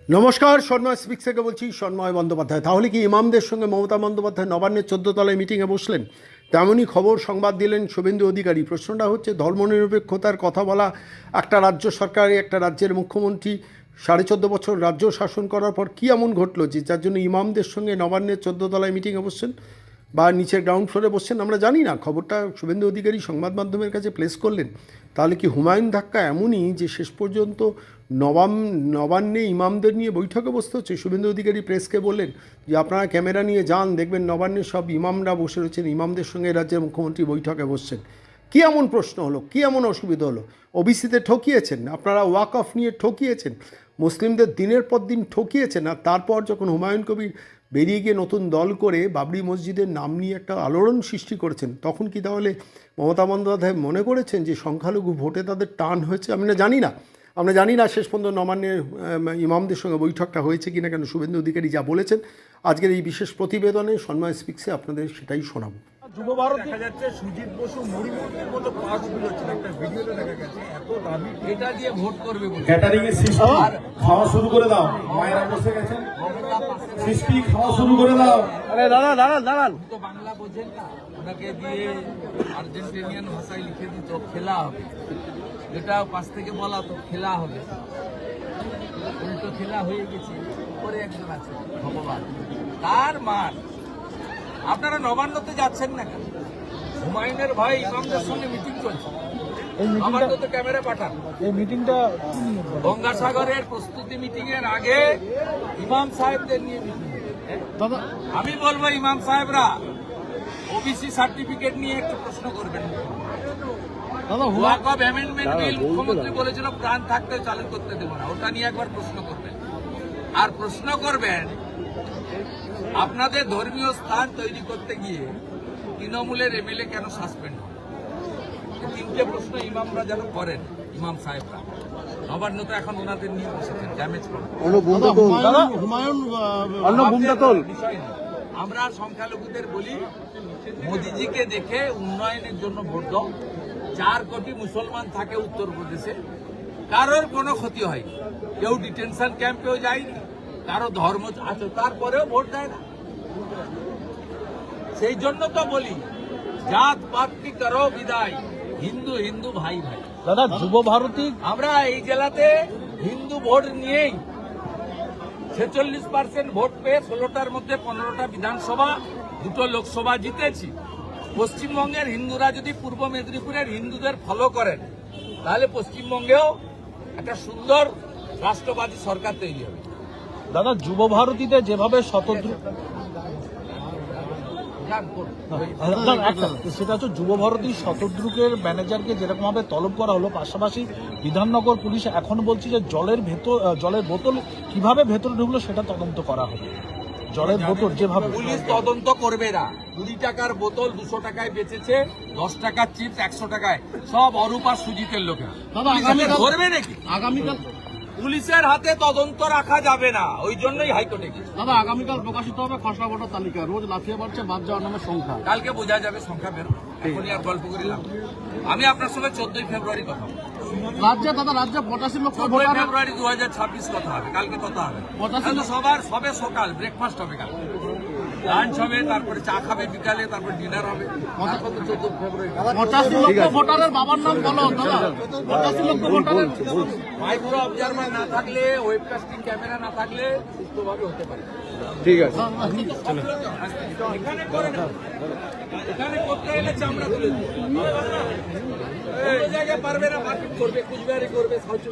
নমস্কার, সন্ময় স্পিক্স থেকে বলছি। সন্ময় বন্দ্যোপাধ্যায়। তাহলে কি ইমামদের সঙ্গে মমতা বন্দ্যোপাধ্যায় নবান্নের 14 তলায় মিটিংয়ে বসলেন? তেমনই খবর সংবাদ দিলেন শুভেন্দু অধিকারী। প্রশ্নটা হচ্ছে, ধর্মনিরপেক্ষতার কথা বলা একটা রাজ্য সরকারে, একটা রাজ্যের মুখ্যমন্ত্রী 14.5 বছর রাজ্য শাসন করার পর কী এমন ঘটলো যে যার জন্য ইমামদের সঙ্গে নবান্নের 14 তলায় মিটিংয়ে বসছেন বা নিচের গ্রাউন্ড ফ্লোরে বসছেন আমরা জানি না। খবরটা শুভেন্দু অধিকারী সংবাদ মাধ্যমের কাছে প্লেস করলেন। তাহলে কি হুমায়ুন ধাক্কা এমনই যে শেষ পর্যন্ত নবান্নে ইমামদের নিয়ে বৈঠকে বসতে হচ্ছে? শুভেন্দু অধিকারী প্রেসকে বললেন যে আপনারা ক্যামেরা নিয়ে যান, দেখবেন নবান্নে সব ইমামরা বসে রয়েছেন, ইমামদের সঙ্গে রাজ্যের মুখ্যমন্ত্রী বৈঠকে বসছেন। কী এমন প্রশ্ন হলো, কী এমন অসুবিধা হলো? ওবিসিতে ঠকিয়েছেন আপনারা, ওয়াক অফ নিয়ে ঠকিয়েছেন, মুসলিমদের দিনের পর দিন ঠকিয়েছেন। আর তারপর যখন হুমায়ুন কবির বেরিয়ে গিয়ে নতুন দল করে বাবরি মসজিদের নাম নিয়ে একটা আলোড়ন সৃষ্টি করেছেন, তখন কি তাহলে মমতা বন্দ্যোপাধ্যায় মনে করেছেন যে সংখ্যালঘু ভোটে তাদের টান হয়েছে? আমরা জানি না শেষ পর্যন্ত নবান্নের ইমামদের সঙ্গে বৈঠকটা হয়েছে কিনা। কেন শুভেন্দু অধিকারী যা বলেছেন আজকের এই বিশেষ প্রতিবেদনে সন্ময় স্পিক্সে আপনাদের সেটাই শোনাবো। যুব ভারত দেখা যাচ্ছে সুজিত বসু মুড়িমুড়ির মতো পাঁচ হচ্ছে একটা ভিডিওতে দেখা গেছে, এত দাবি এটা দিয়ে ভোট করবে বলে ক্যাটারিং এর সিস্টেম খাওয়া শুরু করে দাও। মায়েরা বসে গেছেন, সৃষ্টি খাওয়া শুরু করে দাও। আরে দাঁড়ান তো বাংলা বোঝেন না, ওনাকে দিয়ে আর্জেন্টিনিয়ান ভাষায় লিখে দিত খেলা হবে, এটা পাশ থেকে বলা তো খেলা হবে, উল্টো খেলা হয়ে গেছে। পরে একজন আছে ভগবান, তার মার। আপনারা নবান্নতে যাচ্ছেন না কেন? হুমায়ুনের ভাই ইমামদের সঙ্গে মিটিং চলছে, নবান্নতে ক্যামেরা পাঠান। এই মিটিংটা গঙ্গাসাগরের প্রস্তুতি মিটিং এর আগে ইমাম সাহেবদের নিয়ে মিটিং। আমি বলবো ইমাম সাহেবরা ওবিসি সার্টিফিকেট নিয়ে একটু প্রশ্ন করবেন। ওয়াক অফ অ্যামেন্ডমেন্ট বিল মুখ্যমন্ত্রী বলেছিল প্রাণ থাকতে চালু করতে দেবো না, ওটা নিয়ে একবার প্রশ্ন করবেন। আর প্রশ্ন করবেন আপনাদের ধর্মীয় স্থান তৈরি করতে গিয়ে তৃণমূলের এমএলএ কেন সাসপেন্ড হয়? তিনটে প্রশ্ন ইমামরা যেন করেন, ইমাম সাহেবরা। নবান্ন তো এখন ওনাদের নিয়ে বসেছেন ড্যামেজ করেন। আমরা সংখ্যালঘুদের বলি মোদিজিকে দেখে উন্নয়নের জন্য ভোট দাও। 4 কোটি মুসলমান থাকে উত্তরপ্রদেশে, কারোর কোনো ক্ষতি হয়নি, কেউ ডিটেনশন ক্যাম্পেও যায়নি, কারো ধর্ম আছে তারপরেও ভোট দেয় না। সেই জন্য তো বলি জাত পাত কি করো বিদায়, হিন্দু হিন্দু ভাই ভাই। দাদা যুব ভারতী, আমরা এই জেলাতে হিন্দু ভোট নিয়েই 46% ভোট পেয়ে 16টার মধ্যে 15টা বিধানসভা, 2টো লোকসভা জিতেছি। পশ্চিমবঙ্গের হিন্দুরা যদি পূর্ব মেদিনীপুরের হিন্দুদের ফলো করেন তাহলে পশ্চিমবঙ্গেও একটা সুন্দর রাষ্ট্রবাদী সরকার তৈরি হবে। দাদা যুব ভারতীতে যেভাবে সেটা হচ্ছে যুব ভারতী শতদ্রুকের ম্যানেজারকে যেরকম ভাবে তলব করা হলো, পাশাপাশি বিধাননগর পুলিশ এখন বলছে যে জলের বোতল কিভাবে ভেতরে ঢুকলো সেটা তদন্ত করা হবে। জলের বোতল যেভাবে পুলিশ তদন্ত করবে না, 20 টাকার বোতল 200 টাকায় বেচেছে, 10 টাকার চিপস 100 টাকায়, সব অরূপ আর সুজিতের লোকের। ধরবে নাকি? আগামীকাল পুলিশের হাতে তদন্ত রাখা যাবে না, ওই জন্যই হাইকোর্টে গেছে। দাদা আগামীকাল প্রকাশিত হবে খসড়া ভোটার তালিকা, রোজ লাফিয়ে বাড়ছে বাদ যাওয়ার নামে সংখ্যা। কালকে বোঝা যাবে সংখ্যা বেরো, এখনই আর গল্প করিলাম। আমি আপনার সঙ্গে 14 ফেব্রুয়ারি কথা বলবো। রাজ্যে 85 লক্ষ 14 ফেব্রুয়ারি 2026 কথা হবে, কালকে কথা হবে। সবে সকাল ব্রেকফাস্ট হবে, কাল লাঞ্চ হবে, তারপরে চা খাবে বিকালে, তারপরে ডিনার হবে। 14 ফেব্রুয়ারি 85 লক্ষ ভোটারের বাবার নাম বলো দাদা। 85 লক্ষ ভোটারের মাইক্রো অবজারভার না থাকলে, ওয়েবকাস্টিং ক্যামেরা না থাকলে সুস্থভাবে হতে পারে। ঠিক আছে, এখানে করতে এলে চামড়া তুলে দিবে, জায়গায় পারবে না, মারপিট করবে, কুচবিহারি করবে, সাউথ